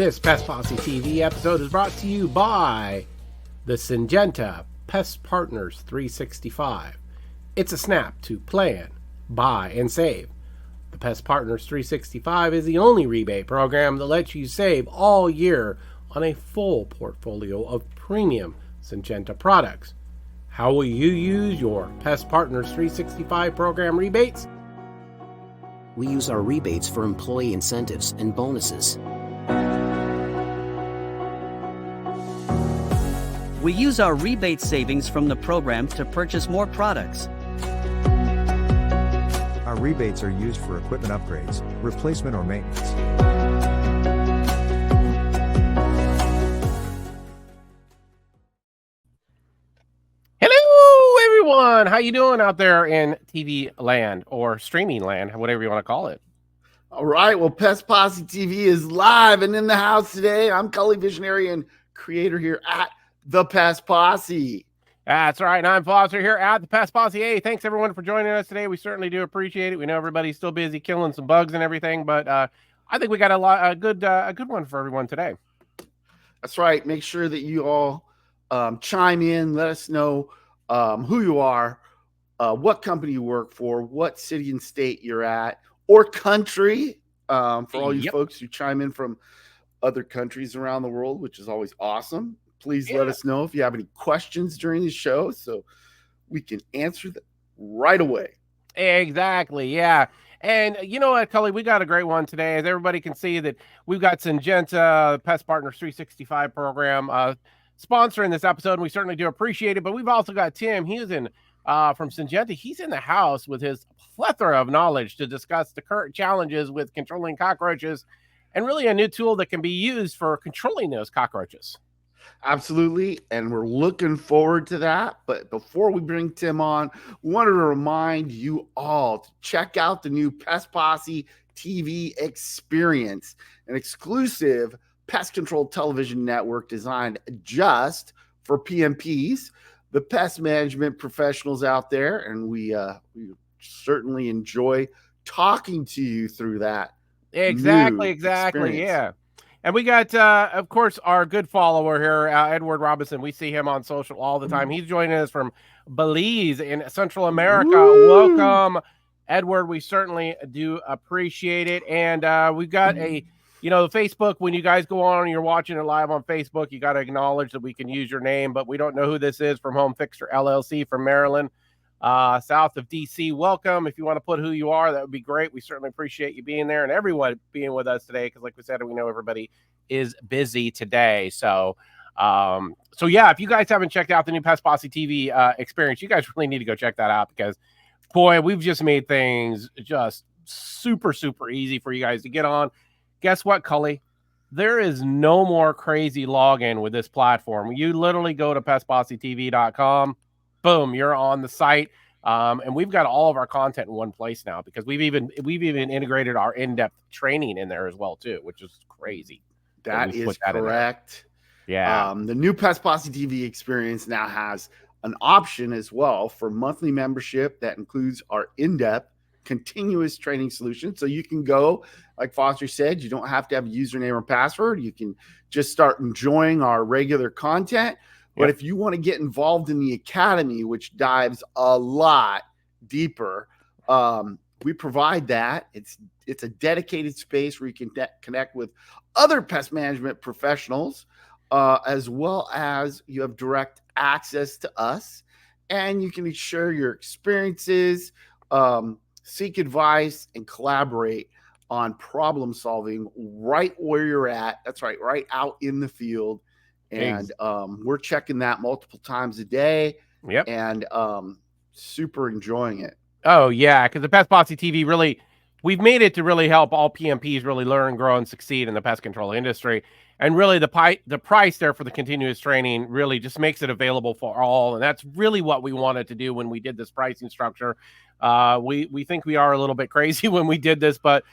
This Pest Posse TV episode is brought to you by the Syngenta Pest Partners 365. It's a snap to plan, buy, and save. The Pest Partners 365 is the only rebate program that lets you save all year on a full portfolio of premium Syngenta products. How will you use your Pest Partners 365 program rebates? We use our rebates for employee incentives and bonuses. We use our rebate savings from the program to purchase more products. Our rebates are used for equipment upgrades, replacement, or maintenance. Hello, everyone. How you doing out there in TV land or streaming land, whatever you want to call it? All right. Well, Pest Posse TV is live and in the house today. I'm Cully, visionary and creator here at the Pest Posse. That's right. And I'm Foster here at the Pest Posse. Hey, thanks everyone for joining us today. We certainly do appreciate it. We know everybody's still busy killing some bugs and everything, but I think we got a good one for everyone today. That's right. Make sure that you all chime in. Let us know who you are, what company you work for, what city and state you're at, or country. For all you folks who chime in from other countries around the world, which is always awesome. Please let us know if you have any questions during the show so we can answer them right away. Exactly. Yeah. And you know what, Cully, we got a great one today. As everybody can see that we've got Syngenta Pest Partners 365 program sponsoring this episode. And we certainly do appreciate it. But we've also got Tim. He's in from Syngenta. He's in the house with his plethora of knowledge to discuss the current challenges with controlling cockroaches and really a new tool that can be used for controlling those cockroaches. Absolutely. And we're looking forward to that. But before we bring Tim on, we wanted to remind you all to check out the new Pest Posse TV experience, an exclusive pest control television network designed just for PMPs, the pest management professionals out there. And we certainly enjoy talking to you through that. Exactly. Yeah. And we got, of course, our good follower here, Edward Robinson. We see him on social all the time. He's joining us from Belize in Central America. Woo! Welcome, Edward. We certainly do appreciate it. And we've got Facebook, when you guys go on and you're watching it live on Facebook, you got to acknowledge that we can use your name, but we don't know who this is. From Home Fixer LLC from Maryland, south of DC. Welcome. If you want to put who you are, that would be great. We certainly appreciate you being there and everyone being with us today, because like we said, we know everybody is busy today. So yeah, if you guys haven't checked out the new Pest Posse TV experience, you guys really need to go check that out, because boy, we've just made things just super easy for you guys to get on. Guess what, Cully? There is no more crazy login with this platform. You literally go to pestpossetv.com. Boom, you're on the site. And we've got all of our content in one place now, because we've even integrated our in-depth training in there as well too, which is crazy. That is correct. Yeah. The new Pest Posse TV experience now has an option as well for monthly membership that includes our in-depth continuous training solution. So you can go, like Foster said, you don't have to have a username or password. You can just start enjoying our regular content. But if you want to get involved in the academy, which dives a lot deeper, we provide that. It's a dedicated space where you can connect with other pest management professionals, as well as you have direct access to us, and you can share your experiences, seek advice, and collaborate on problem solving right where you're at. That's right out in the field. And we're checking that multiple times a day. Yep. And super enjoying it. Oh, yeah, because the Pest Posse TV really, we've made it to really help all PMPs really learn, grow, and succeed in the pest control industry. And really the price there for the continuous training really just makes it available for all. And that's really what we wanted to do when we did this pricing structure. We think we are a little bit crazy when we did this, but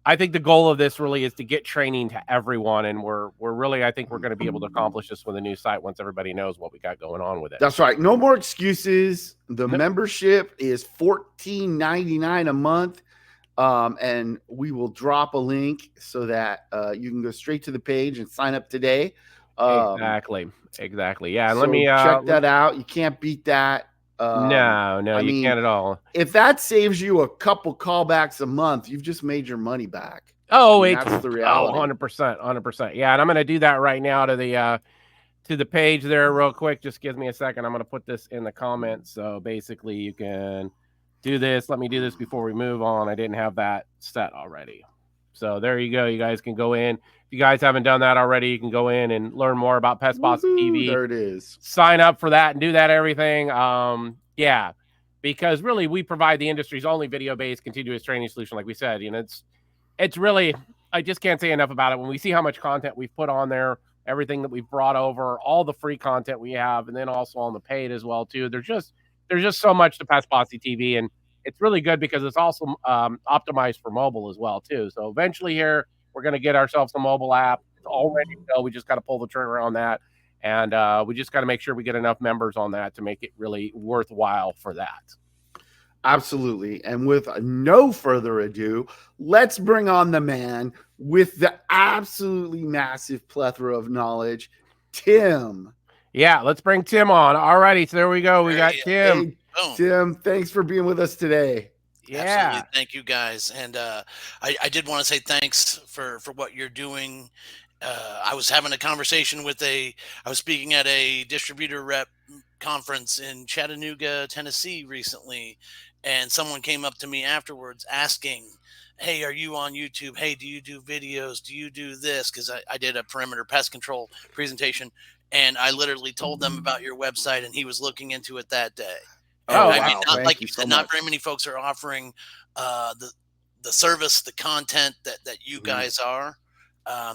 I think the goal of this really is to get training to everyone, and we're really, I think we're going to be able to accomplish this with a new site once everybody knows what we got going on with it. That's right. No more excuses. The membership is $14.99 a month. And we will drop a link so that you can go straight to the page and sign up today. Exactly. Yeah. And So let me check that out. You can't beat that. No, I you mean, can't at all. if that saves you a couple callbacks a month, you've just made your money back. Oh, I mean, that's the reality. 100%. Yeah, and I'm going to do that right now to the page there real quick. Just give me a second. I'm going to put this in the comments. So basically you can do this. Let me do this before we move on. I didn't have that set already. So there you go. You guys can go in. If you guys haven't done that already, you can go in and learn more about Pest Posse TV. There it is. Sign up for that and do that everything. Yeah, because really we provide the industry's only video-based continuous training solution. Like we said, it's really, I just can't say enough about it. When we see how much content we've put on there, everything that we've brought over, all the free content we have, and then also on the paid as well too. There's just so much to Pest Posse TV, and it's really good because it's also optimized for mobile as well too. So eventually here we're going to get ourselves a mobile app. It's all ready to go. We just got to pull the trigger on that, and we just got to make sure we get enough members on that to make it really worthwhile for that. Absolutely. And with no further ado, let's bring on the man with the absolutely massive plethora of knowledge, Tim. Yeah, let's bring Tim on. All righty, so there we go. We got Tim. Hey, Tim, thanks for being with us today. Yeah. Absolutely. Thank you, guys. And I did want to say thanks for what you're doing. I was having a conversation I was speaking at a distributor rep conference in Chattanooga, Tennessee recently, and someone came up to me afterwards asking, hey, are you on YouTube? Hey, do you do videos? Do you do this? Because I did a perimeter pest control presentation, and I literally told them about your website, and he was looking into it that day. Oh, I wow. mean, not, like you so said, not very many folks are offering the service, the content that you guys are.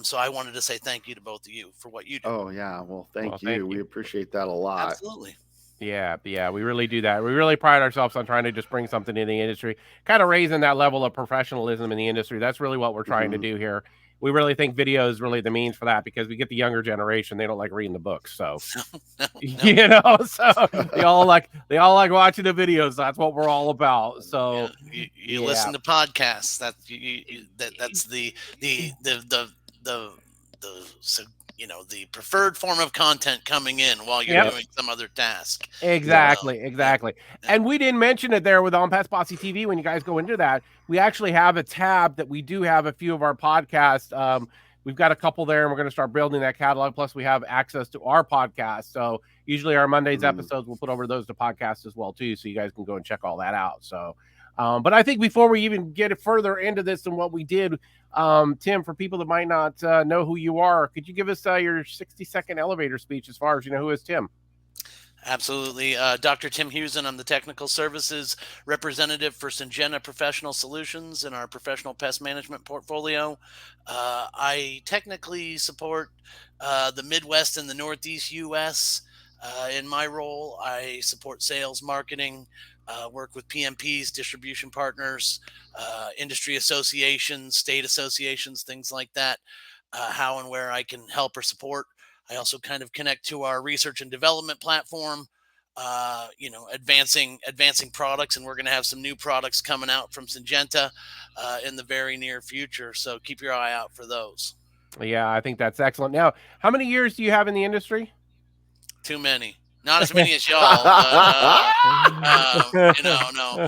So I wanted to say thank you to both of you for what you do. Oh, yeah. Well, thank you. We appreciate that a lot. Absolutely. Yeah, we really do that. We really pride ourselves on trying to just bring something in the industry, kind of raising that level of professionalism in the industry. That's really what we're trying to do here. We really think video is really the means for that, because we get the younger generation. They don't like reading the books. So, so they all like watching the videos. That's what we're all about. So you listen to podcasts. That's the the preferred form of content coming in while you're doing some other task. Exactly. And we didn't mention it there with on Pest Posse TV. When you guys go into that, we actually have a tab that we do have a few of our podcasts. We've got a couple there, and we're going to start building that catalog. Plus, we have access to our podcast. So usually our Mondays episodes, we'll put over those to podcasts as well too. So you guys can go and check all that out. So, but I think before we even get further into this and what we did, Tim, for people that might not know who you are, could you give us your 60-second elevator speech as far as who is Tim? Absolutely. Dr. Tim Husen, I'm the technical services representative for Syngenta Professional Solutions in our professional pest management portfolio. I technically support the Midwest and the Northeast U.S. In my role, I support sales, marketing, work with PMPs, distribution partners, industry associations, state associations, things like that, how and where I can help or support. I also kind of connect to our research and development platform, advancing products, and we're going to have some new products coming out from Syngenta in the very near future. So keep your eye out for those. Yeah, I think that's excellent. Now, how many years do you have in the industry? Too many. Not as many as y'all. No.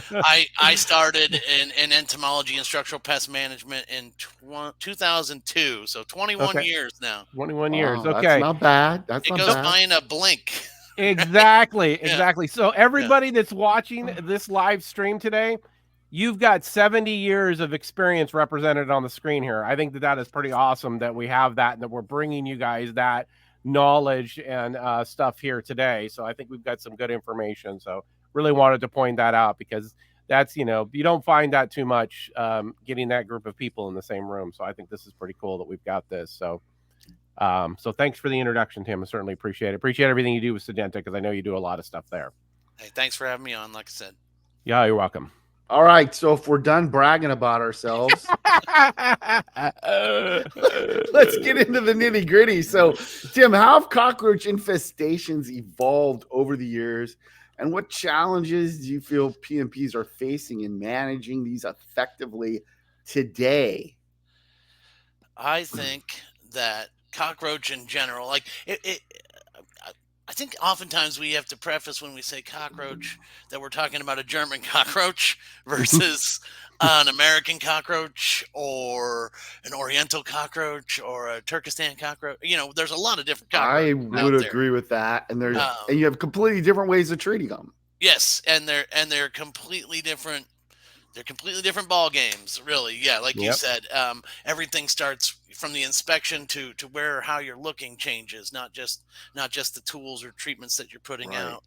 I started in entomology and structural pest management in 2002, so 21 years now. 21 years. Okay, that's not bad. It goes by in a blink. Exactly. So everybody that's watching this live stream today, you've got 70 years of experience represented on the screen here. I think that is pretty awesome that we have that and that we're bringing you guys that knowledge and stuff here today. So I think we've got some good information. So really wanted to point that out, because that's, you don't find that too much, getting that group of people in the same room. So I think this is pretty cool that we've got this. So thanks for the introduction, Tim. I certainly appreciate it. Appreciate everything you do with Syngenta, because I know you do a lot of stuff there. Hey, thanks for having me on. Like I said. Yeah, you're welcome. All right, so if we're done bragging about ourselves, let's get into the nitty gritty. So, Tim, how have cockroach infestations evolved over the years, and what challenges do you feel PMPs are facing in managing these effectively today? I think that cockroach in general, like I think oftentimes we have to preface when we say cockroach that we're talking about a German cockroach versus an American cockroach or an Oriental cockroach or a Turkestan cockroach. You know, there's a lot of different I cockroaches would out there. agree with that. And there's Um, and you have completely different ways of treating them. yes, and they're completely different. They're completely different ball games, really. Yeah, like you Yep. said, everything starts from the inspection to where how you're looking changes, not just the tools or treatments that you're putting Right.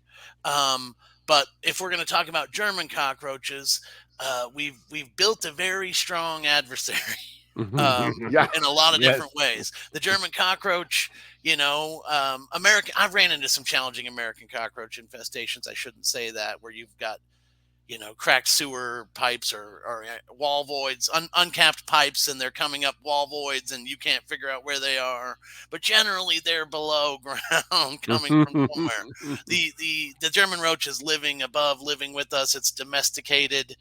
out. But if we're going to talk about German cockroaches, we've built a very strong adversary. Yeah. In a lot of Yes. different ways. The German cockroach, you know, I've ran into some challenging American cockroach infestations. I shouldn't say that, where you've got, you know, cracked sewer pipes or wall voids, uncapped pipes, and they're coming up wall voids, and you can't figure out where they are. But generally, they're below ground, coming from somewhere. The German roach is living above, living with us. It's domesticated.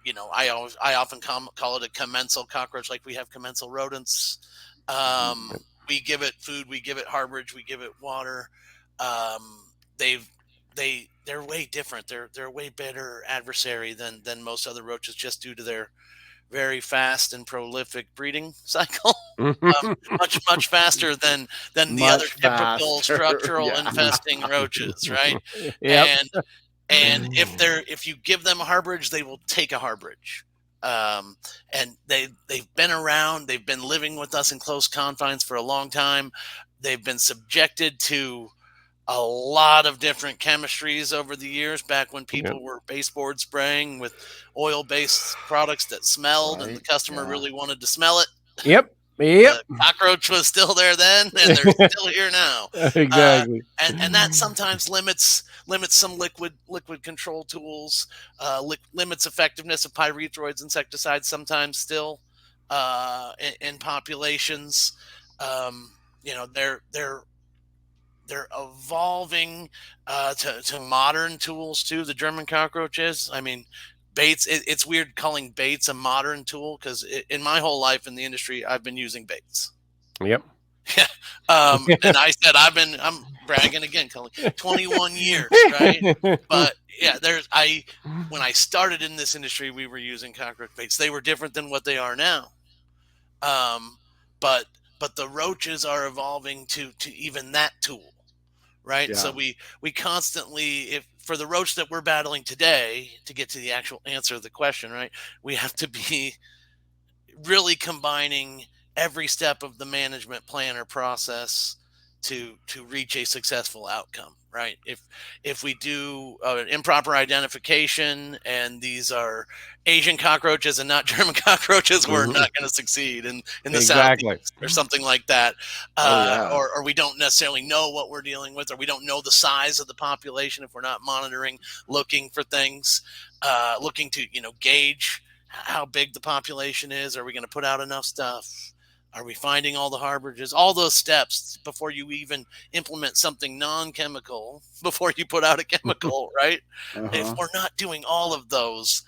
You know, I often call it a commensal cockroach, like we have commensal rodents. We give it food, we give it harborage, we give it water. They're way different. They're a way better adversary than most other roaches, just due to their very fast and prolific breeding cycle. Much faster than the other Much typical faster. structural Yeah. infesting roaches, right? Yep. And if you give them a harborage, they will take a harborage. And they've been around, they've been living with us in close confines for a long time. They've been subjected to a lot of different chemistries over the years, back when people were baseboard spraying with oil-based products that smelled, and the Right, customer yeah. really wanted to smell it. Yep. The cockroach was still there then, and they're still here now. Exactly. And that sometimes limits some liquid control tools, limits effectiveness of pyrethroids insecticides sometimes still in populations. You know, they're evolving to modern tools too. The German cockroaches. I mean, baits. It's weird calling baits a modern tool, because in my whole life in the industry, I've been using baits. Yep. And I said I'm bragging again, calling 21 years, right? But yeah, when I started in this industry, we were using cockroach baits. They were different than what they are now. But the roaches are evolving to even that tool, right? Yeah. So we constantly, if for the roach that we're battling today, to get to the actual answer of the question, right, we have to be really combining every step of the management plan or process to reach a successful outcome, right? If we do an improper identification, and these are Asian cockroaches and not German cockroaches, we're not going to succeed in the Exactly. Southeast or something like that. Yeah. Or we don't necessarily know what we're dealing with, or we don't know the size of the population if we're not monitoring, looking for things, looking to, you know, gauge how big the population is. Are we going to put out enough stuff? Are we finding all the harborages? All those steps before you even implement something non-chemical, before you put out a chemical, right? If we're not doing all of those,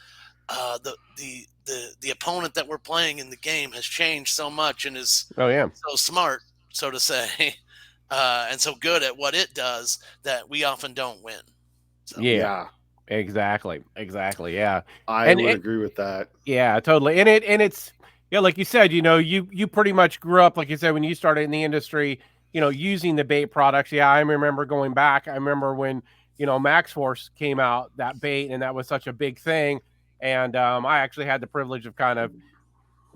the opponent that we're playing in the game has changed so much, and is so smart, so to say, and so good at what it does, that we often don't win. So. Yeah. Exactly. Yeah. I would agree with that. Yeah, totally. And it's, yeah, like you said, you know, you pretty much grew up, like you said, when you started in the industry, you know, using the bait products. Yeah, I remember going back. I remember when, you know, Max Force came out, that bait, and that was such a big thing. And I actually had the privilege of kind of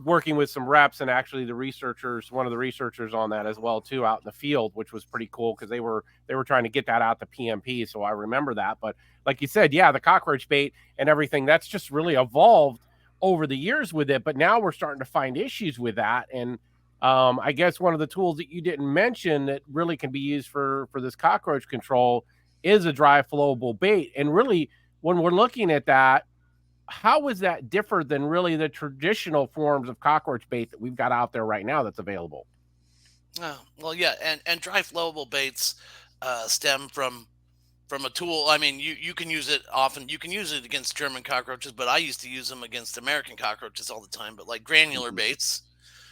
working with some reps, and actually one of the researchers on that as well too, out in the field, which was pretty cool, because they were trying to get that out to PMP. So I remember that. But like you said, yeah, the cockroach bait and everything, that's just really evolved over the years with it. But now we're starting to find issues with that. And I guess one of the tools that you didn't mention that really can be used for this cockroach control is a dry flowable bait. And really, when we're looking at that, how is that different than really the traditional forms of cockroach bait that we've got out there right now that's available? Oh, well, yeah, and dry flowable baits stem from from a tool, I mean, you can use it often. You can use it against German cockroaches, but I used to use them against American cockroaches all the time. But like granular baits,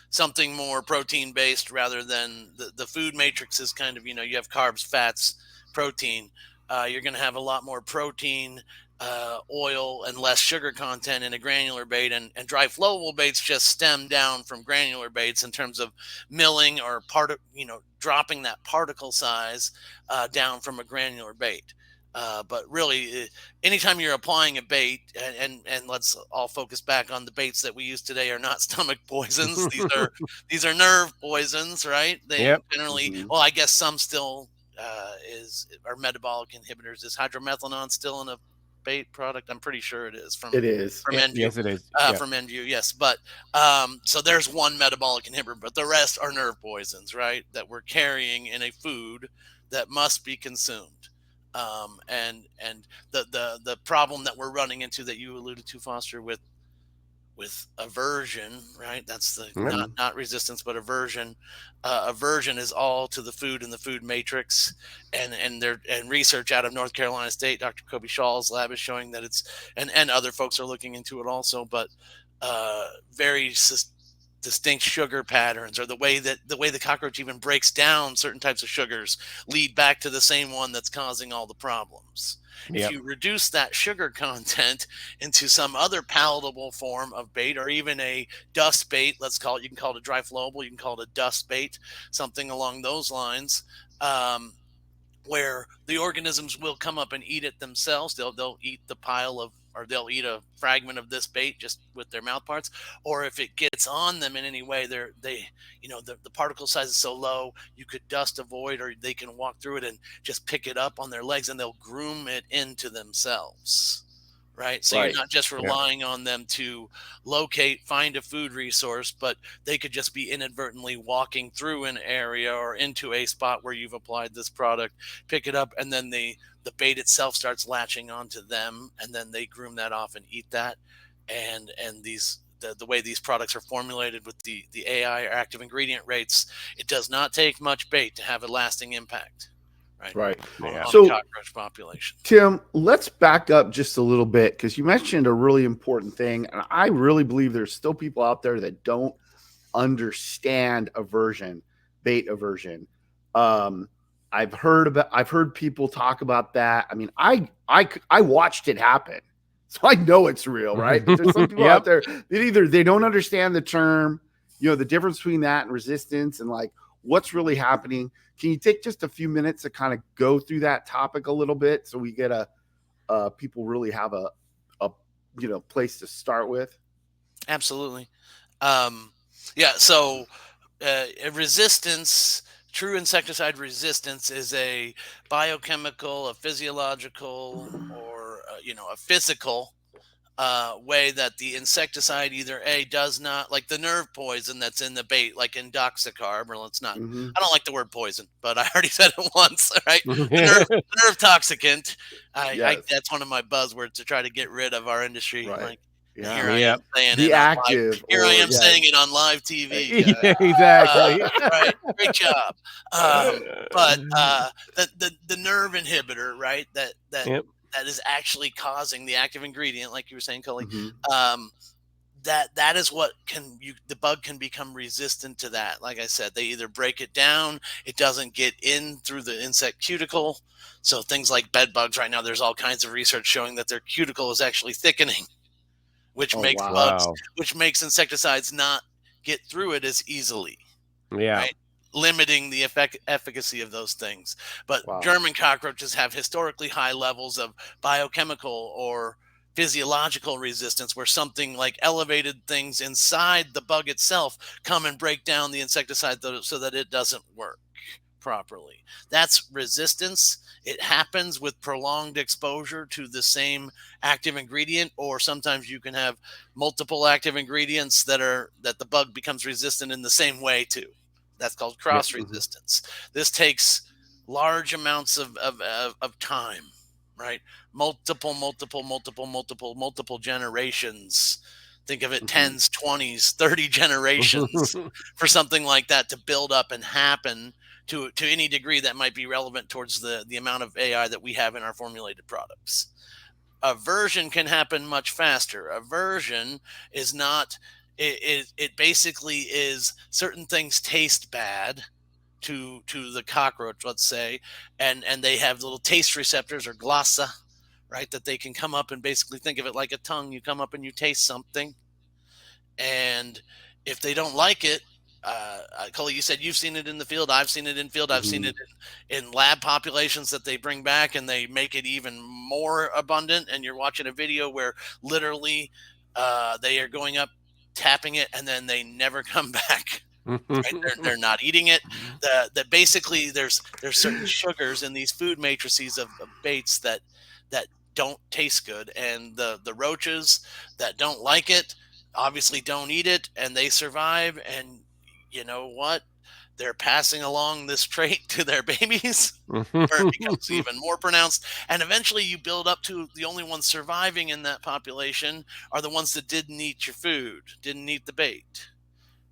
something more protein based rather than the food matrix is kind of, you have carbs, fats, protein. You're going to have a lot more protein, oil, and less sugar content in a granular bait, and dry flowable baits just stem down from granular baits in terms of milling or dropping that particle size down from a granular bait. But really, anytime you're applying a bait, and let's all focus back on the baits that we use today are not stomach poisons. These are nerve poisons, right? They generally, well, I guess some still are metabolic inhibitors. Is hydromethanon still in a bait product? I'm pretty sure it is. From Enview. Yes, it is. From Enview, yes. But so there's one metabolic inhibitor, but the rest are nerve poisons, right? That we're carrying in a food that must be consumed. And the problem that we're running into that you alluded to, Foster, with aversion, right? That's the not resistance, but aversion. Aversion is all to the food and the food matrix, and research out of North Carolina State, Dr. Kobe Shaw's lab is showing that it's, and other folks are looking into it also, but very distinct sugar patterns, or the way the cockroach even breaks down certain types of sugars, lead back to the same one that's causing all the problems. If you reduce that sugar content into some other palatable form of bait, or even a dust bait, let's call it, you can call it a dry flowable, you can call it a dust bait, something along those lines, where the organisms will come up and eat it themselves. They'll eat the pile of, or they'll eat a fragment of this bait just with their mouth parts. Or if it gets on them in any way, the particle size is so low, you could dust avoid, or they can walk through it and just pick it up on their legs, and they'll groom it into themselves. Right. So you're not just relying on them to find a food resource, but they could just be inadvertently walking through an area or into a spot where you've applied this product, pick it up, and then the bait itself starts latching onto them, and then they groom that off and eat that. And the way these products are formulated with the AI, or active ingredient rates, it does not take much bait to have a lasting impact. Right. On So, the cockroach population. Tim, let's back up just a little bit, because you mentioned a really important thing, and I really believe there's still people out there that don't understand aversion, bait aversion. I've heard people talk about that. I mean, I watched it happen, so I know it's real, right? But there's some people out there that they don't understand the term, the difference between that and resistance, and like what's really happening. Can you take just a few minutes to kind of go through that topic a little bit, so we get people really have a place to start with? Absolutely. So resistance, true insecticide resistance, is a biochemical, a physiological, or a physical way that the insecticide either does not, like the nerve poison that's in the bait, like indoxacarb, or let's not, I don't like the word poison, but I already said it once, right? The nerve toxicant. That's one of my buzzwords to try to get rid of our industry. Right. Like, here I am saying the it active. Here I am saying it on live TV. Exactly. Right. Great job. But the nerve inhibitor, right? That is actually causing the active ingredient, like you were saying, Cully. That is what the bug can become resistant to that. Like I said, they either break it down, it doesn't get in through the insect cuticle. So things like bed bugs right now, there's all kinds of research showing that their cuticle is actually thickening, which makes insecticides not get through it as easily. Right? Limiting the efficacy of those things. But German cockroaches have historically high levels of biochemical or physiological resistance, where something like elevated things inside the bug itself come and break down the insecticide so that it doesn't work properly. That's resistance. It happens with prolonged exposure to the same active ingredient, or sometimes you can have multiple active ingredients that the bug becomes resistant in the same way too. That's called cross resistance. This takes large amounts of time, right? Multiple generations. Think of it, 10s, 20s, 30 generations for something like that to build up and happen to any degree that might be relevant towards the amount of AI that we have in our formulated products. Aversion can happen much faster. Aversion is not, it basically is certain things taste bad to the cockroach, let's say, and they have little taste receptors or glossa, right, that they can come up and basically think of it like a tongue. You come up and you taste something, and if they don't like it, Cully, you said you've seen it in the field. I've seen it in field. I've seen it in lab populations that they bring back and they make it even more abundant. And you're watching a video where literally they are going up, tapping it, and then they never come back. Right? They're not eating it. That basically there's certain sugars in these food matrices of baits that don't taste good, and the roaches that don't like it obviously don't eat it, and they survive. And you know what? They're passing along this trait to their babies, where it becomes even more pronounced. And eventually you build up to the only ones surviving in that population are the ones that didn't eat your food, didn't eat the bait.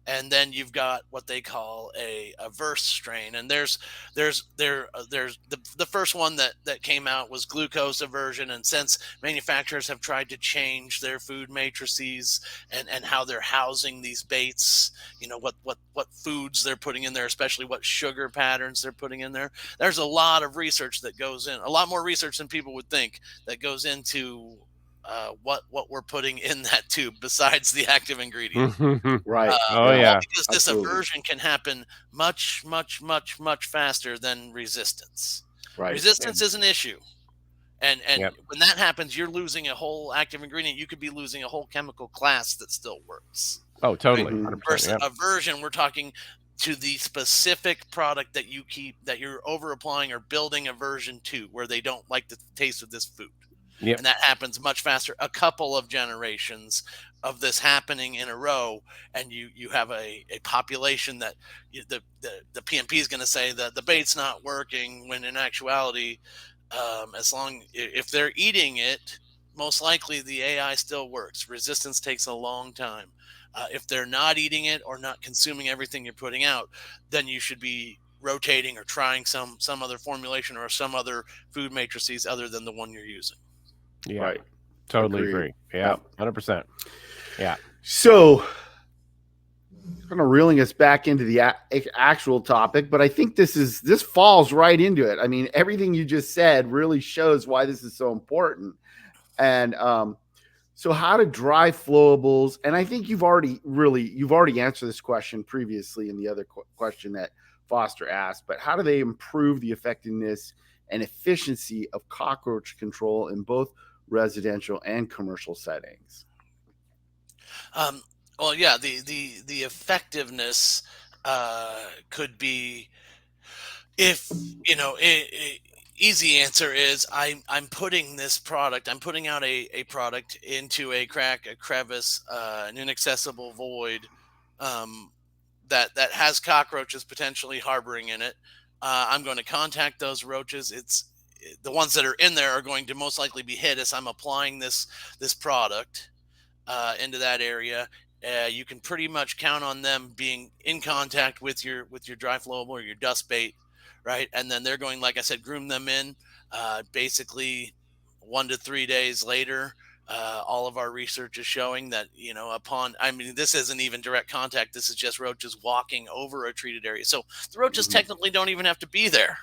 And then you've got what they call a averse strain. And there's the first one that came out was glucose aversion. And since manufacturers have tried to change their food matrices and how they're housing these baits, you know, what foods they're putting in there, especially what sugar patterns they're putting in there. There's a lot of research that goes in, a lot more research than people would think, that goes into what we're putting in that tube besides the active ingredient. Right. Because this Absolutely. aversion can happen much faster than resistance. Right. Resistance is an issue. And Yep. when that happens, you're losing a whole active ingredient. You could be losing a whole chemical class that still works. Oh, totally. Mhm. 100%, Versus yep. aversion, we're talking to the specific product that you keep, that you're over applying or building aversion to, where they don't like the taste of this food. Yep. And that happens much faster. A couple of generations of this happening in a row, and you have a population that the PMP is going to say that the bait's not working, when in actuality, if they're eating it, most likely the AI still works. Resistance takes a long time. If they're not eating it or not consuming everything you're putting out, then you should be rotating or trying some other formulation or some other food matrices other than the one you're using. Yeah. Right. Totally Agreed. agree. Yeah. 100%. Yeah. So, kind of reeling us back into the actual topic, but I think this falls right into it. I mean, everything you just said really shows why this is so important. And so, how to dry flowables? And I think you've already answered this question previously in the other question that Foster asked. But how do they improve the effectiveness and efficiency of cockroach control in both residential and commercial settings? Well, yeah, the effectiveness could be, if you know, easy answer is I'm putting this product, I'm putting out a product into a crack, a crevice, an inaccessible void that has cockroaches potentially harboring in it. I'm going to contact those roaches. It's the ones that are in there are going to most likely be hit as I'm applying this product into that area. You can pretty much count on them being in contact with your dry flowable or your dust bait, right? And then they're going, like I said, groom them in. Basically, 1 to 3 days later, all of our research is showing that, you know, this isn't even direct contact. This is just roaches walking over a treated area. So the roaches technically don't even have to be there,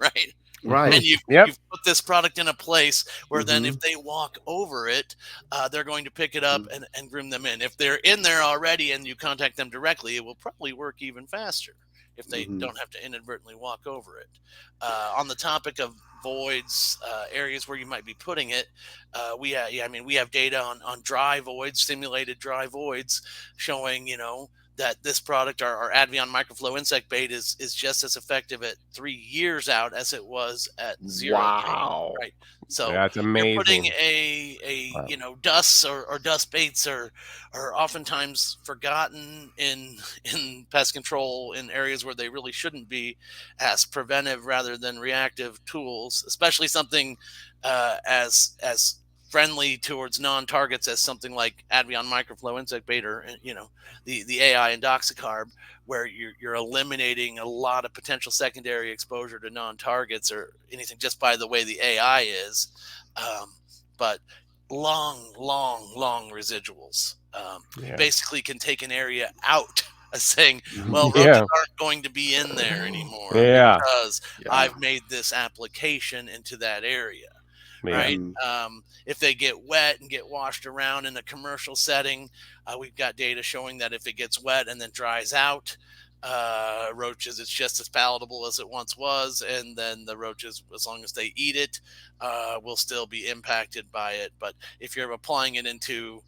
right? Right. And you've put this product in a place where then if they walk over it, they're going to pick it up and groom them in. If they're in there already and you contact them directly, it will probably work even faster if they don't have to inadvertently walk over it. On the topic of voids, areas where you might be putting it, we have data on dry voids, simulated dry voids, showing, you know, that this product, our Advion microflow insect bait, is just as effective at 3 years out as it was at 0 Wow. days, right? So That's amazing. you're putting you know, dusts or dust baits are oftentimes forgotten in pest control in areas where they really shouldn't be, as preventive rather than reactive tools, especially something as friendly towards non-targets as something like Advion microflow insect bait, or the AI indoxacarb, where you're eliminating a lot of potential secondary exposure to non-targets or anything just by the way the AI is. But long residuals basically can take an area out, saying, well, roaches aren't going to be in there anymore because I've made this application into that area. Right. If they get wet and get washed around in a commercial setting, we've got data showing that if it gets wet and then dries out, roaches, it's just as palatable as it once was. And then the roaches, as long as they eat it, will still be impacted by it. But if you're applying it into,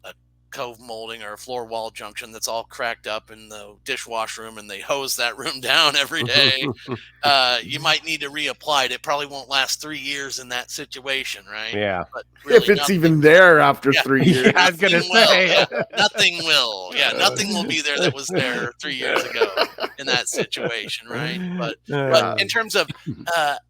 a cove molding or a floor wall junction that's all cracked up in the dishwash room and they hose that room down every day, you might need to reapply it. It probably won't last 3 years in that situation, right? Yeah. But really if it's even there after 3 years. I was going to say. Nothing will. Yeah, nothing will be there that was there 3 years ago in that situation, right? But in terms of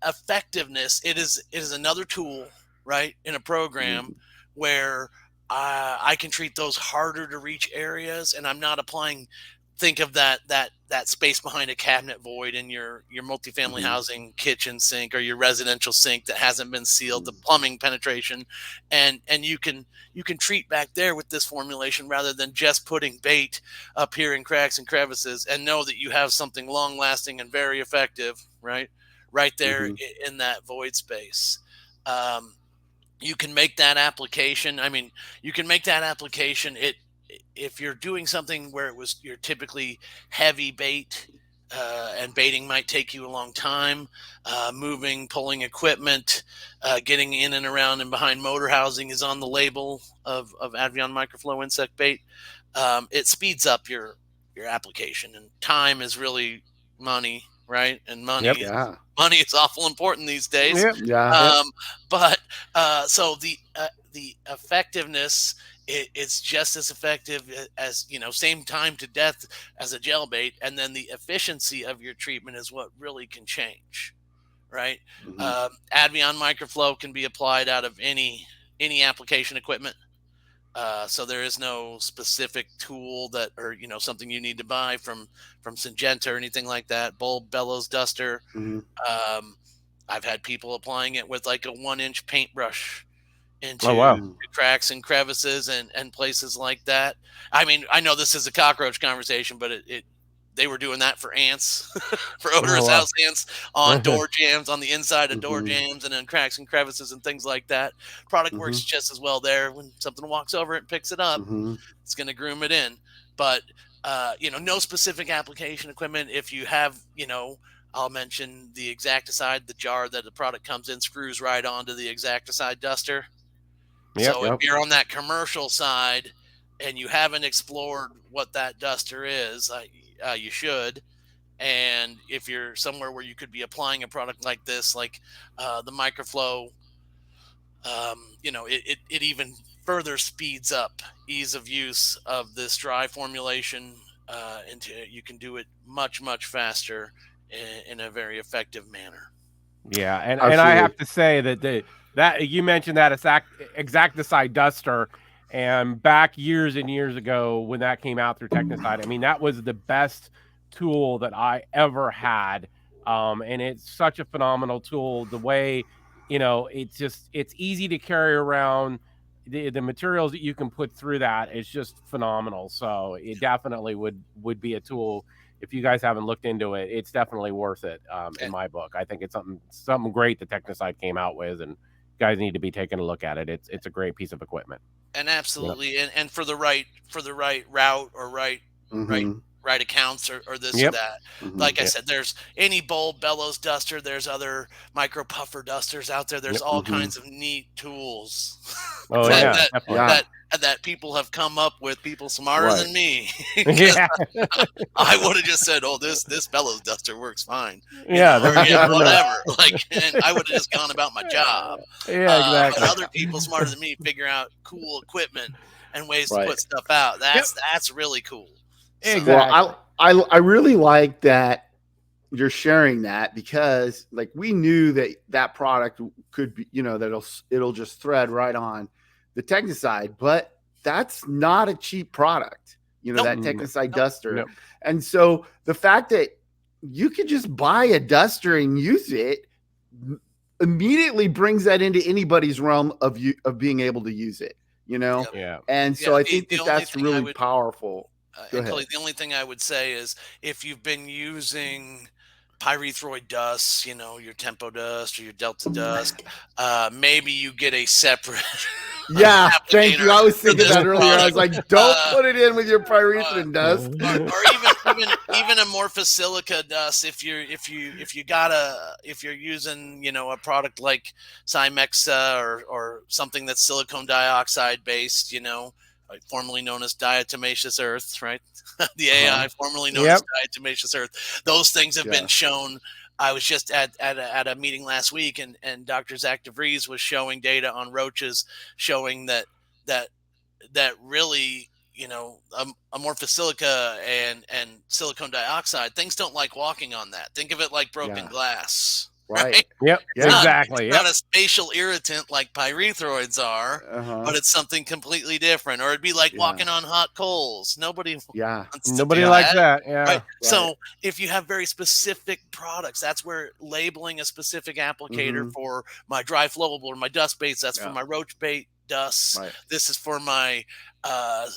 effectiveness, it is another tool, right, in a program where I can treat those harder to reach areas, and I'm not applying. Think of that space behind a cabinet void in your multifamily housing kitchen sink or your residential sink that hasn't been sealed, the plumbing penetration, and you can treat back there with this formulation rather than just putting bait up here in cracks and crevices, and know that you have something long lasting and very effective, right there in that void space. You can make that application. I mean, you can make that application. If you're doing something where you're typically heavy bait, and baiting might take you a long time, pulling equipment, getting in and around and behind motor housing is on the label of Advion microflow insect bait. It speeds up your application, and time is really money, right? And money is awful important these days. But so the effectiveness, it's just as effective as, same time to death as a gel bait, and then the efficiency of your treatment is what really can change, right? Advion microflow can be applied out of any application equipment. So there is no specific tool or something you need to buy from Syngenta or anything like that. Bulb bellows duster. I've had people applying it with like a 1-inch paintbrush into cracks and crevices and places like that. I mean, I know this is a cockroach conversation, but they were doing that for ants, for odorous house ants on door jams, on the inside of door jams, and then cracks and crevices and things like that. Product works just as well there. When something walks over it and picks it up, it's going to groom it in. But, no specific application equipment. If you have, I'll mention the Exacticide, the jar that the product comes in, screws right onto the Exacticide duster. If you're on that commercial side and you haven't explored what that duster is, you should. And if you're somewhere where you could be applying a product like this, like the microflow, it even further speeds up ease of use of this dry formulation. You can do it much faster in a very effective manner. Yeah, and I have to say that you mentioned that Exacticide duster, and back years and years ago when that came out through Technicide, I mean, that was the best tool that I ever had. And it's such a phenomenal tool. The way, it's easy to carry around. The materials that you can put through that is just phenomenal. So it definitely would be a tool. If you guys haven't looked into it, it's definitely worth it. In my book, I think it's something great that Technicide came out with, and guys need to be taking a look at it. It's a great piece of equipment. And absolutely, and for the right route or right accounts or this or that. Like I said, there's any bulb bellows duster. There's other micro puffer dusters out there. There's all kinds of neat tools that people have come up with. People smarter than me. I would have just said, "Oh, this bellows duster works fine." Whatever. And I would have just gone about my job. But other people smarter than me figure out cool equipment and ways to put stuff out. That's really cool. Exactly. Well, I really like that you're sharing that because like we knew that product could be, that it'll just thread right on the Technicide, but that's not a cheap product, Nope. that Technicide Nope. duster. Nope. And so the fact that you could just buy a duster and use it immediately brings that into anybody's realm of being able to use it, Yeah. And so Yeah, I think the that's only thing I really would- powerful. Go and ahead. Kelly, the only thing I would say is if you've been using pyrethroid dust, your tempo dust or your delta dust, maybe you get a separate Yeah, thank you. I was for thinking this that earlier. I was product. like, don't put it in with your pyrethrin dust. or even amorphous silica dust if you're using a product like Symexa or something that's silicone dioxide based, formerly known as diatomaceous earth, right? The AI, formerly known as diatomaceous earth. Those things have been shown. I was just at a meeting last week, and Dr. Zach DeVries was showing data on roaches, showing that really, amorphous silica and silicone dioxide, things don't like walking on that. Think of it like broken glass. Right. Yep. Yeah. Exactly. It's not a spatial irritant like pyrethroids are, but it's something completely different. Or it'd be like walking on hot coals. Nobody wants to Nobody do likes that. Yeah. Right? So if you have very specific products, that's where labeling a specific applicator for my dry flowable or my dust baits, that's for my roach bait dust. Right. This is for my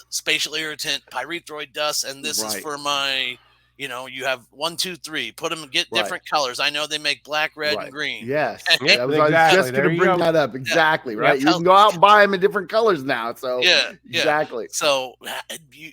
spatial irritant pyrethroid dust, and this is for my you have 1, 2, 3. Put them, get different colors. I know they make black, red, and green. Yes. Yep, I was exactly. just going to bring that up. Exactly. Right. Yeah. You can go out and buy them in different colors now. So exactly. So you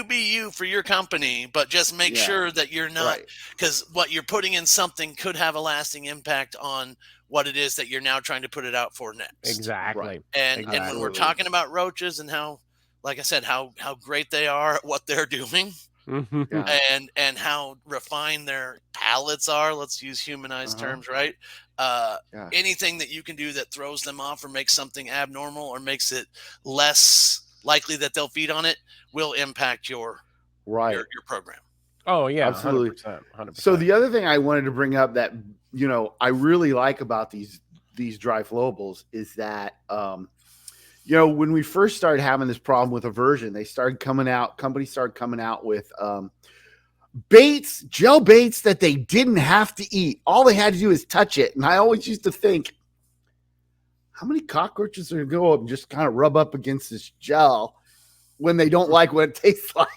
be you for your company, but just make sure that you're not, because what you're putting in something could have a lasting impact on what it is that you're now trying to put it out for next. Exactly. And when we're talking about roaches and how, like I said, how great they are at what they're doing. And how refined their palates are. Let's use humanized terms, right? Anything that you can do that throws them off or makes something abnormal or makes it less likely that they'll feed on it will impact your program. Oh yeah, absolutely. 100%. So the other thing I wanted to bring up that I really like about these dry flowables is that when we first started having this problem with aversion, companies started coming out with baits, gel baits that they didn't have to eat. All they had to do is touch it. And I always used to think, how many cockroaches are going to go up and just kind of rub up against this gel when they don't like what it tastes like?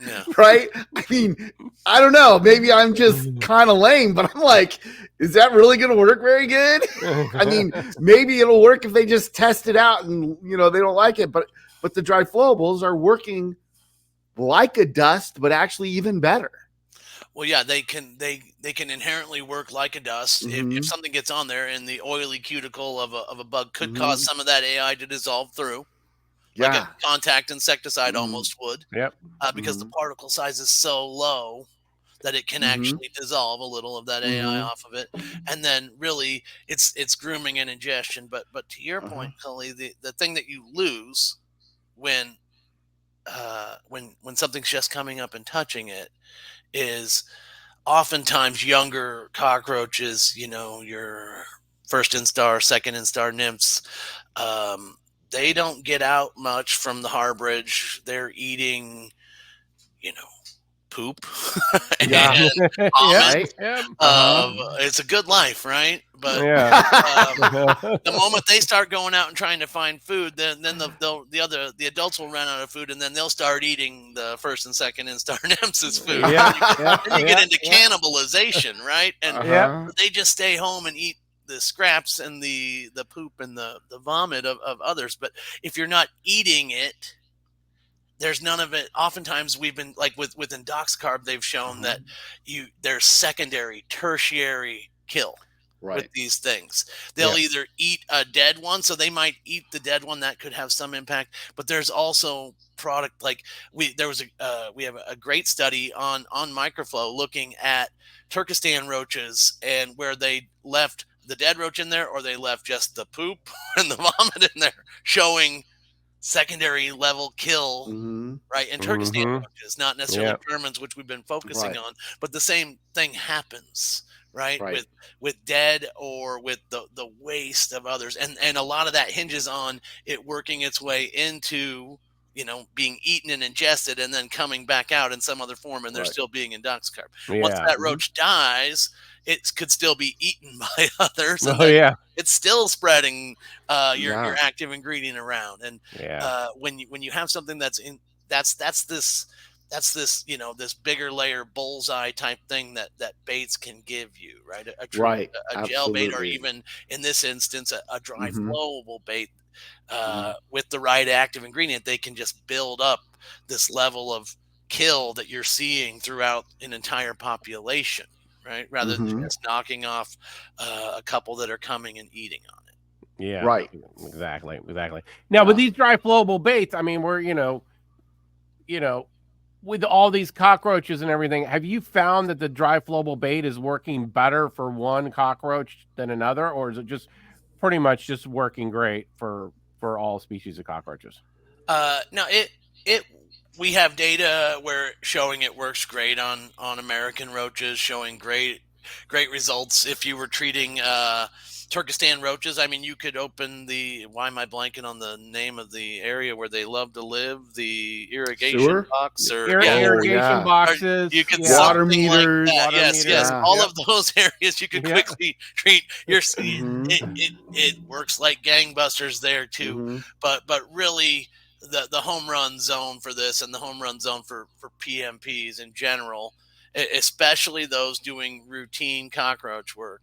Yeah. Right? I mean, I don't know. Maybe I'm just kind of lame, but I'm like, is that really going to work very good? I mean, maybe it'll work if they just test it out and, they don't like it. But the dry flowables are working like a dust, but actually even better. Well, yeah, they can inherently work like a dust. If something gets on there and the oily cuticle of a bug could cause some of that AI to dissolve through. Like a contact insecticide almost would. Yep. Because the particle size is so low that it can actually dissolve a little of that AI off of it. And then really it's grooming and ingestion. But to your point, Cully, the thing that you lose when something's just coming up and touching it is oftentimes younger cockroaches, your first instar, second instar nymphs, they don't get out much from the harbridge. They're eating, poop. It's a good life, right? But the moment they start going out and trying to find food, then the adults will run out of food, and then they'll start eating the first and second instar nymphs' food. Then you get into cannibalization, right? And they just stay home and eat the scraps and the poop and the vomit of others. But if you're not eating it, there's none of it. Oftentimes we've been like with Indoxacarb, they've shown that there's secondary, tertiary kill with these things. They'll either eat a dead one, so they might eat the dead one, that could have some impact. But there's also product like we have a great study on microflow looking at Turkestan roaches and where they left the dead roach in there or they left just the poop and the vomit in there, showing secondary level kill, Mm-hmm. right? And Turkestan Mhm. roaches, not necessarily Yep. Germans, which we've been focusing Right. on, but the same thing happens, right? Right. With dead or with the waste of others, and a lot of that hinges on it working its way into, being eaten and ingested, and then coming back out in some other form, and they're Right. still being indoxacarb. Once Yeah. that Mhm. roach dies, it could still be eaten by others, and Oh then yeah. it's still spreading your Yeah. active ingredient around. And Yeah. when you have something that's in that's this this bigger layer bullseye type thing that baits can give you, right? A true Right. a gel bait, or Absolutely. even in this instance a dry Mm-hmm. flowable bait, Mm-hmm. with the right active ingredient, they can just build up this level of kill that you're seeing throughout an entire population, right? Rather than Mm-hmm. just knocking off a couple that are coming and eating on it. Yeah. Right. Exactly. Exactly. Now with Yeah. these dry flowable baits, I mean, we're you know, with all these cockroaches and everything, have you found that the dry flowable bait is working better for one cockroach than another, or is it just pretty much just working great for all species of cockroaches? No, it we have data where showing it works great on American roaches, showing great results. If you were treating Turkestan roaches, I mean, you could open the, why am I blanking on the name of the area where they love to live? The irrigation Sewer. box, or Ir yeah, Oh irrigation yeah. or boxes, you could yeah, Water something like meters. that. water Yes, meters, yes, Yeah. all yep, of those areas you could yeah, quickly treat your Mm-hmm. it works like gangbusters there too. Mm-hmm. But really, the home run zone for this, and the home run zone for PMPs in general, especially those doing routine cockroach work,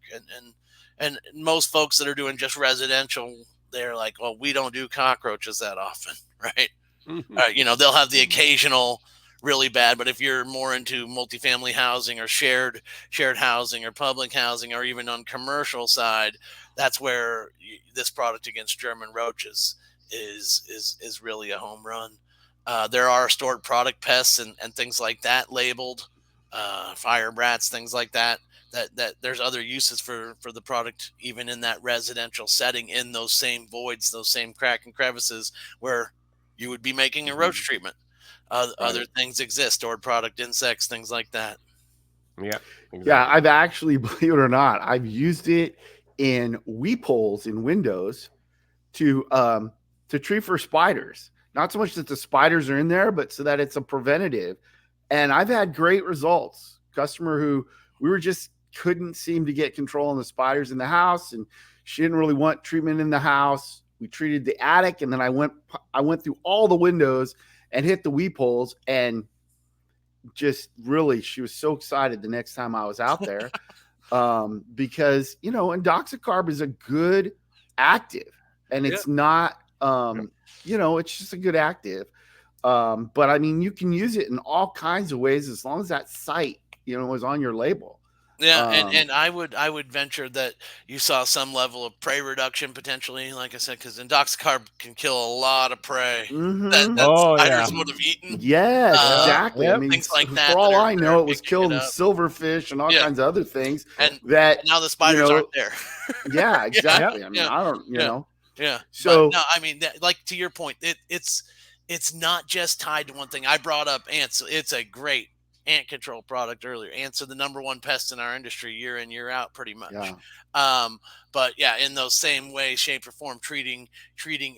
and most folks that are doing just residential, they're like, well, we don't do cockroaches that often, right? They'll have the occasional really bad, but if you're more into multifamily housing, or shared housing, or public housing, or even on commercial side, that's where this product against German roaches is really a home run. There are stored product pests and things like that labeled, fire brats, things like that. That there's other uses for the product, even in that residential setting, in those same voids, those same crack and crevices where you would be making a roach Mm-hmm. treatment. Other Right. things exist, stored product insects, things like that. yep, Yeah, exactly. I've actually, believe it or not, I've used it in weep holes in windows to treat for spiders. Not so much that the spiders are in there, but so that it's a preventative. And I've had great results. Customer who we were just couldn't seem to get control on the spiders in the house, and she didn't really want treatment in the house. We treated the attic, and then I went through all the windows and hit the weep holes, and just really, she was so excited the next time I was out there, because indoxacarb is a good active, and Yeah. it's not it's just a good active. But I mean, you can use it in all kinds of ways as long as that site is on your label. Yeah, and um and I would venture that you saw some level of prey reduction potentially, like I said, because indoxacarb can kill a lot of prey that mhm. that Oh yeah, spiders would have eaten. Yes, yep, Uh, exactly. I yep, mean, Things like for that all I that are know, it was picking it killing up. silverfish and all Yeah, kinds of other things and that now the you spiders know aren't there. yeah, Yeah, yep, exactly. I mean, yeah, I don't yeah. Yeah, but so no, I mean, like, to your point, it's not just tied to one thing. I brought up ants. It's a great ant control product earlier. Ants are the number one pest in our industry, year in, year out, pretty much. yeah. But yeah, in those same ways, shape, or form, treating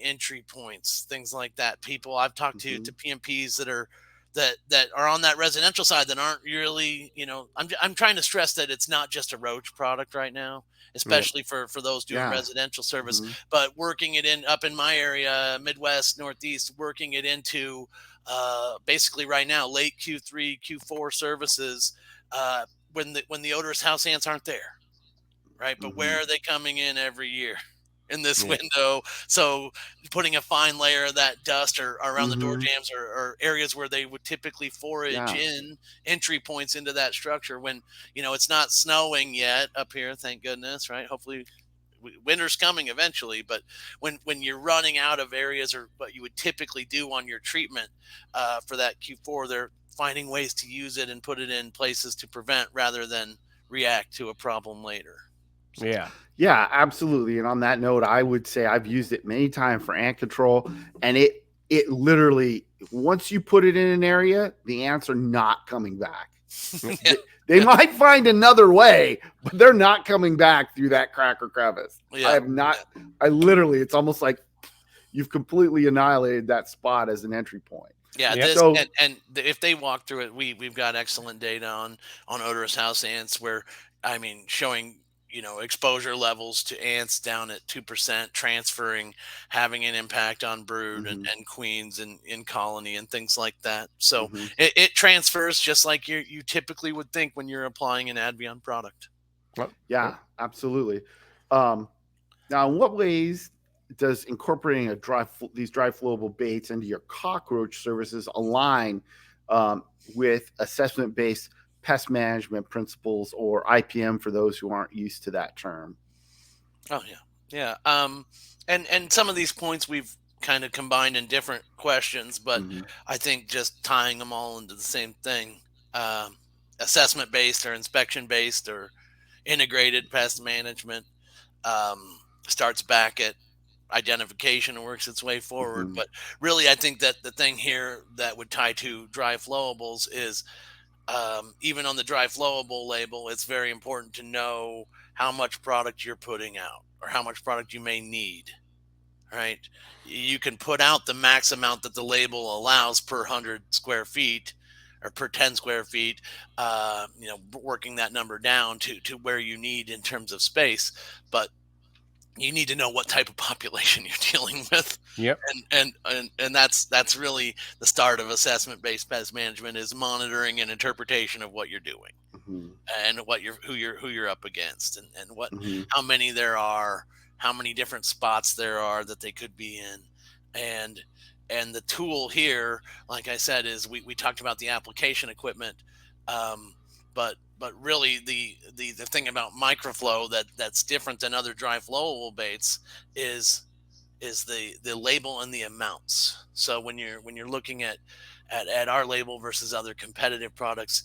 entry points, things like that. People I've talked to Mhm. PMPs that are on that residential side that aren't really, I'm trying to stress that it's not just a roach product right now, yep, especially for those doing Yeah. residential service, Mhm. but working it in up in my area, Midwest, Northeast, working it into basically right now, late Q3, Q4 services, when the odorous house ants aren't there, right? But Mhm. where are they coming in every year? In this yeah, window. So putting a fine layer of that dust or around the door Mhm. jambs, or areas where they would typically forage Yeah. in, entry points into that structure, when it's not snowing yet up here, thank goodness, right? Hopefully winter's coming eventually, but when you're running out of areas, or what you would typically do on your treatment for that Q4, they're finding ways to use it and put it in places to prevent, rather than react to a problem later. yeah, Yeah, absolutely. And on that note, I would say I've used it many times for ant control, and it it literally, once you put it in an area, the ants are not coming back. They might find another way, but they're not coming back through that crack or crevice. Yeah. I have not. I literally, it's almost like you've completely annihilated that spot as an entry point. Yeah, Yeah. this So- and if they walk through it, we've got excellent data on odorous house ants, where I mean, showing exposure levels to ants down at 2%, transferring, having an impact on brood and queens in colony and things like that. So it transfers just like you typically would think when you're applying an Advion product. Yeah, absolutely. Now, in what ways does incorporating these dry flowable baits into your cockroach services align with assessment-based pest management principles, or IPM for those who aren't used to that term? Oh yeah. And some of these points we've kind of combined in different questions, but I think just tying them all into the same thing, assessment based or inspection based or integrated pest management, starts back at identification and works its way forward. But really, I think that the thing here that would tie to dry flowables is, even on the dry flowable label, it's very important to know how much product you're putting out or how much product you may need, right? You can put out the max amount that the label allows per 100 square feet or per 10 square feet, working that number down to where you need in terms of space. But you need to know what type of population you're dealing with. Yep. And that's really the start of assessment-based pest management, is monitoring and interpretation of what you're doing and who you're up against and what how many there are, how many different spots there are that they could be in. And the tool here, like I said, is we talked about the application equipment, but really the thing about microflow that's different than other dry flowable baits is the label and the amounts. So when you're looking at our label versus other competitive products,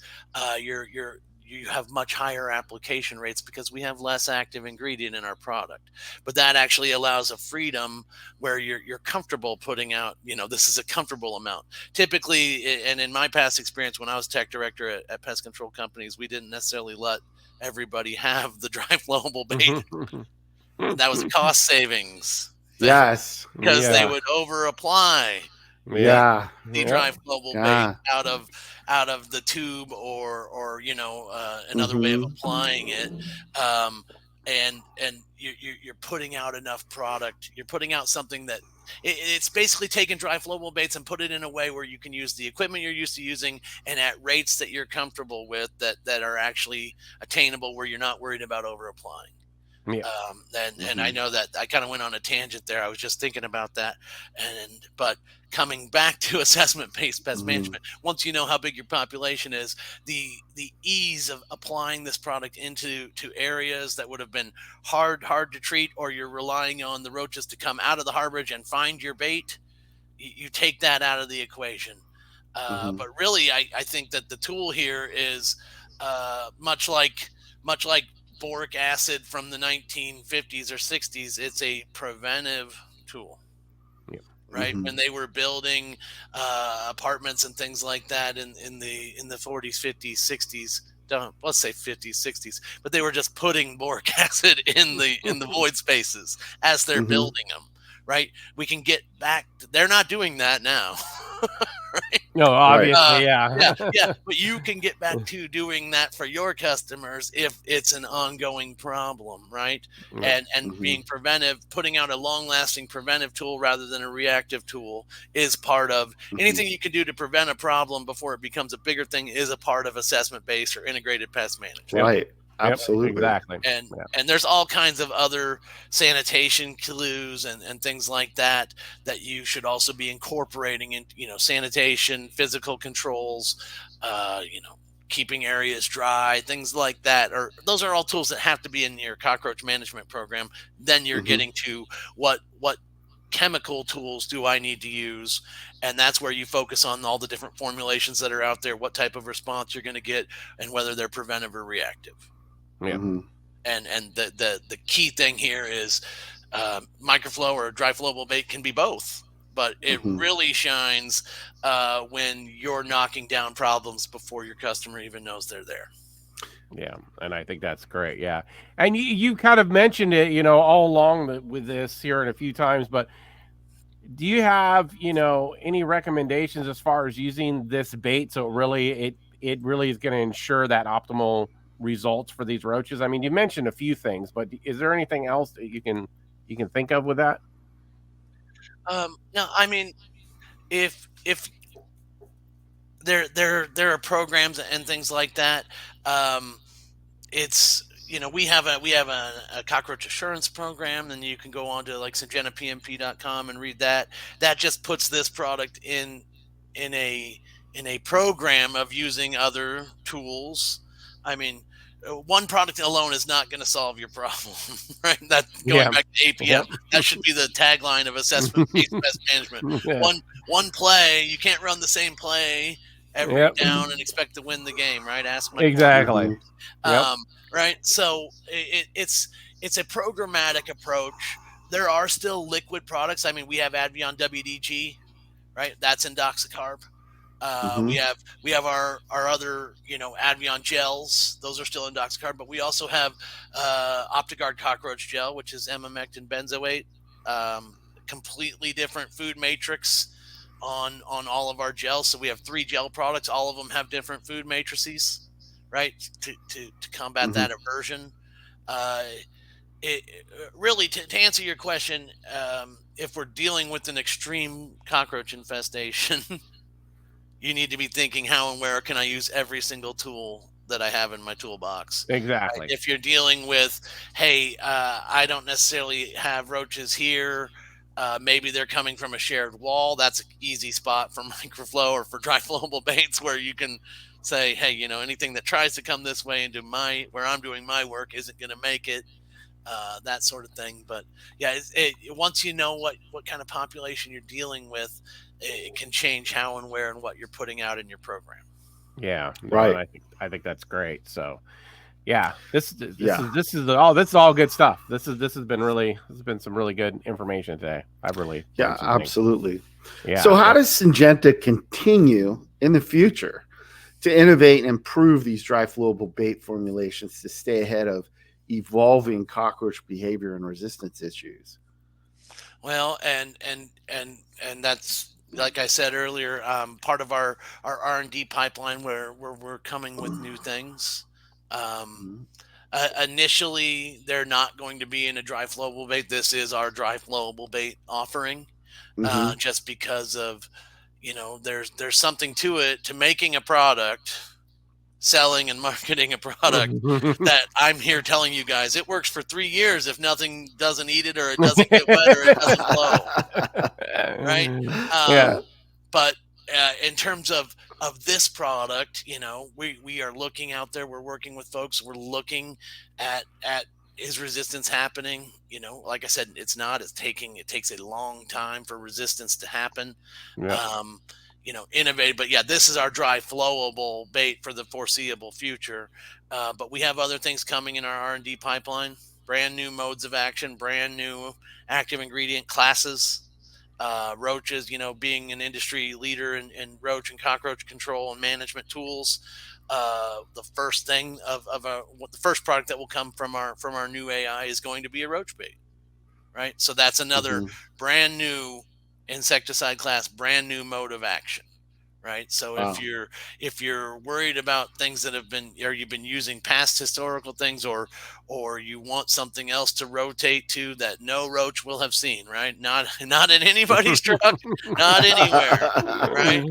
you have much higher application rates because we have less active ingredient in our product. But that actually allows a freedom where you're comfortable putting out, this is a comfortable amount. Typically, and in my past experience when I was tech director at pest control companies, we didn't necessarily let everybody have the dry flowable bait. That was a cost savings thing, Yes. because they would over apply Yeah. the dry flowable bait out of the tube or another way of applying it, and you're putting out enough product. You're putting out something that it's basically taking dry flowable baits and put it in a way where you can use the equipment you're used to using and at rates that you're comfortable with, that are actually attainable, where you're not worried about over applying. Yeah. And I know that I kind of went on a tangent there. I was just thinking about that, but coming back to assessment-based pest management, once you know how big your population is, the ease of applying this product into areas that would have been hard to treat, or you're relying on the roaches to come out of the harborage and find your bait, you take that out of the equation. But really, I think that the tool here is much like boric acid from the 1950s or 60s. It's a preventive tool, right? When they were building apartments and things like that in the 40s, 50s, 60s, let's say 50s, 60s, but they were just putting boric acid in the void spaces as they're building them, right? We can get back they're not doing that now. Right? No, obviously, yeah. But you can get back to doing that for your customers if it's an ongoing problem, right? And being preventive, putting out a long-lasting preventive tool rather than a reactive tool is part of anything you can do to prevent a problem before it becomes a bigger thing, is a part of assessment-based or integrated pest management. Right. Absolutely. Exactly. And there's all kinds of other sanitation clues and things like that you should also be incorporating in, sanitation, physical controls, keeping areas dry, things like that. Or those are all tools that have to be in your cockroach management program. Then you're getting to what chemical tools do I need to use? And that's where you focus on all the different formulations that are out there, what type of response you're going to get, and whether they're preventive or reactive. Yeah. And the key thing here is microflow or dry flowable bait can be both. but it Mhm. really shines when you're knocking down problems before your customer even knows they're there. Yeah, and I think that's great. Yeah, and you kind of mentioned it, all along with this here and a few times, but do you have, any recommendations as far as using this bait so it really is going to ensure that optimal results for these roaches? I mean, you mentioned a few things, but is there anything else that you can think of with that? No, I mean, if there are programs and things like that. Um, it's we have a cockroach assurance program, and you can go on to like syngentapmp.com and read that. That just puts this product in a in a program of using other tools. I mean, one product alone is not going to solve your problem, right? That going Yeah. back to APM, Yep. that should be the tagline of assessment based pest management. Yeah. One play, you can't run the same play every Yep. down and expect to win the game, right? Ask my quarterback. Exactly. Mhm. Yep. Right. So it's a programmatic approach. There are still liquid products. I mean, we have Advion WDG, right? That's indoxacarb. We Mhm. have our other Advion gels. Those are still indoxacarb, but we also have Optigard cockroach gel, which is emamectin benzoate. Completely different food matrix on all of our gels. So we have 3 gel products. All of them have different food matrices, right? To combat Mhm. that aversion. Uh, really, to answer your question, if we're dealing with an extreme cockroach infestation, you need to be thinking, how and where can I use every single tool that I have in my toolbox? Right? Exactly. If you're dealing with, hey, I don't necessarily have roaches here. Maybe they're coming from a shared wall. That's an easy spot for microflow or for dry flowable baits, where you can say, hey, anything that tries to come this way into where I'm doing my work isn't going to make it. That sort of thing. But yeah, once you know what kind of population you're dealing with, it can change how and where and what you're putting out in your program. Yeah. No, and Right. I think that's great. So, yeah, Yeah. this is all good stuff. This has been some really good information today. I've really Yeah, learned some things. absolutely. So Yeah. how does Syngenta continue in the future to innovate and improve these dry flowable bait formulations to stay ahead of evolving cockroach behavior and resistance issues? Well, and that's, like I said earlier, part of our R&D pipeline, where we're coming with new things. Um, Mhm. Initially, they're not going to be in a dry flowable bait. This is our dry flowable bait offering, Mhm. just because of, there's something to it, to making a product, selling and marketing a product, that I'm here telling you guys it works for 3 years if nothing doesn't eat it, or it doesn't get wet, or it doesn't blow, right? Yeah. But in terms of this product, we are looking out there. We're working with folks. We're looking at is resistance happening? Like I said, it's not. It takes a long time for resistance to happen. Yeah. um, Innovate. But yeah, this is our dry flowable bait for the foreseeable future. But we have other things coming in our R&D pipeline, brand new modes of action, brand new active ingredient classes. Roaches, being an industry leader in roach and cockroach control and management tools. The first thing the first product that will come from our new AI is going to be a roach bait, right? So that's another Mhm. brand new insecticide class, brand new mode of action, right? So if Wow. you're worried about things that have been, or you've been using past historical things, or you want something else to rotate to that no roach will have seen, right? Not in anybody's truck, not anywhere, right?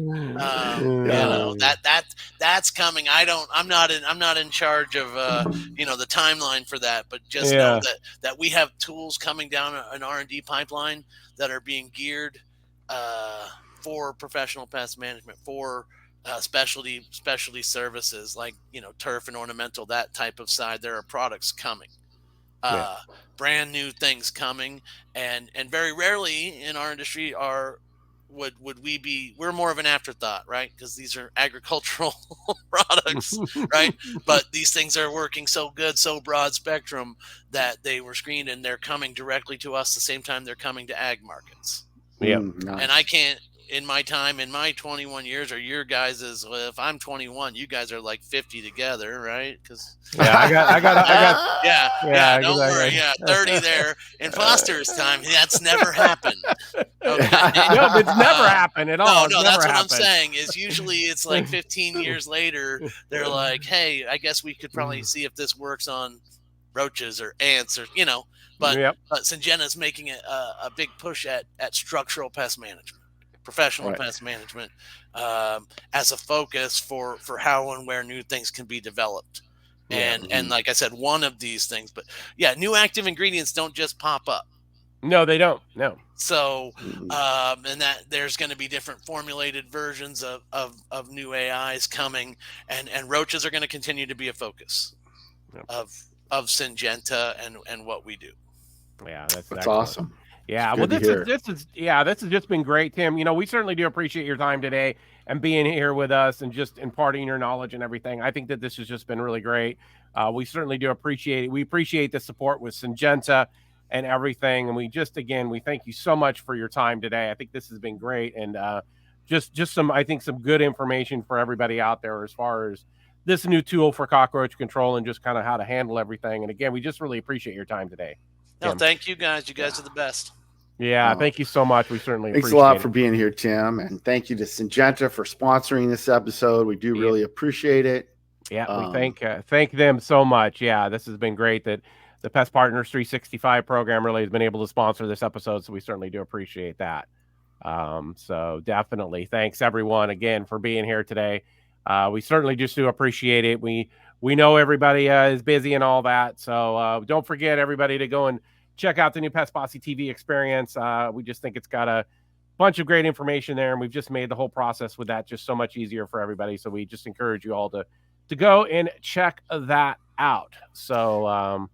Yeah. That's coming. I'm not in charge of the timeline for that, but just know Yeah. that we have tools coming down an R&D pipeline that are being geared uh, for professional pest management, for specialty services, like turf and ornamental, that type of side. There are products coming, Yeah. uh, brand new things coming, and very rarely in our industry would we be, we're more of an afterthought, right? Because these are agricultural products, right? But these things are working so good, so broad spectrum, that they were screened and they're coming directly to us the same time they're coming to ag markets. Yeah. Nice. And I can't, in my 21 years, or your guys is, well, if I'm 21, you guys are like 50 together, right? Because Yeah, I got. yeah, don't worry, exactly. 30 there. In Foster's time, that's never happened. Okay. No, it's never happened at all. No, It's that's never what happened. I'm saying. Is usually it's like 15 years later, they're like, hey, I guess we could probably see if this works on roaches or ants, or but Yep. but Syngenta's making a big push at structural pest management, professional pest management, as a focus for how and where new things can be developed. And like I said, one of these things, but new active ingredients don't just pop up. No, they don't. No. So, and that there's going to be different formulated versions of new AIs coming, and roaches are going to continue to be a focus of Syngenta and what we do. Yeah, That's excellent. awesome. Yeah, It's well, good to this has just been great, Tim. We certainly do appreciate your time today and being here with us and just imparting your knowledge and everything. I think that this has just been really great. We certainly do appreciate it. We appreciate the support with Syngenta and everything, and we thank you so much for your time today. I think this has been great, and just some good information for everybody out there as far as this new tool for cockroach control and just kind of how to handle everything. And again, we just really appreciate your time today. No, Tim. thank you guys. You guys are the best. Yeah, thank you so much. We certainly Thanks a appreciate lot it. for being here, Tim, and thank you to Syngenta for sponsoring this episode. We do really appreciate it. Yeah, we thank them so much. Yeah, this has been great that the Pest Partners 365 program really has been able to sponsor this episode, so we certainly do appreciate that. So definitely thanks everyone again for being here today. We certainly just do appreciate it. We know everybody is busy and all that, so don't forget everybody to go and check out the new Pest Posse TV experience. We just think it's got a bunch of great information there, and we've just made the whole process with that just so much easier for everybody. So we just encourage you all to go and check that out. So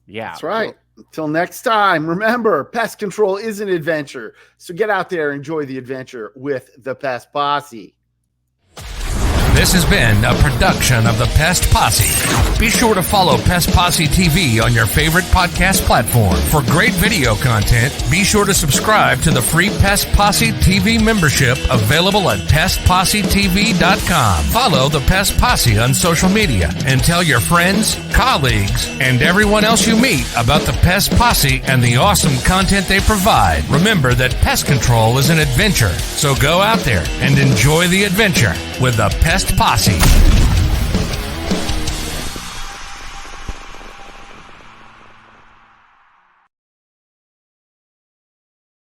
yeah, That's right. Until next time, remember, pest control is an adventure. So get out there, enjoy the adventure with the Pest Posse. This has been a production of the Pest Posse. Be sure to follow Pest Posse TV on your favorite podcast platform. For great video content, be sure to subscribe to the free Pest Posse TV membership available at pestpossetv.com. Follow the Pest Posse on social media and tell your friends, colleagues, and everyone else you meet about the Pest Posse and the awesome content they provide. Remember that pest control is an adventure, so go out there and enjoy the adventure with the Pest Posse.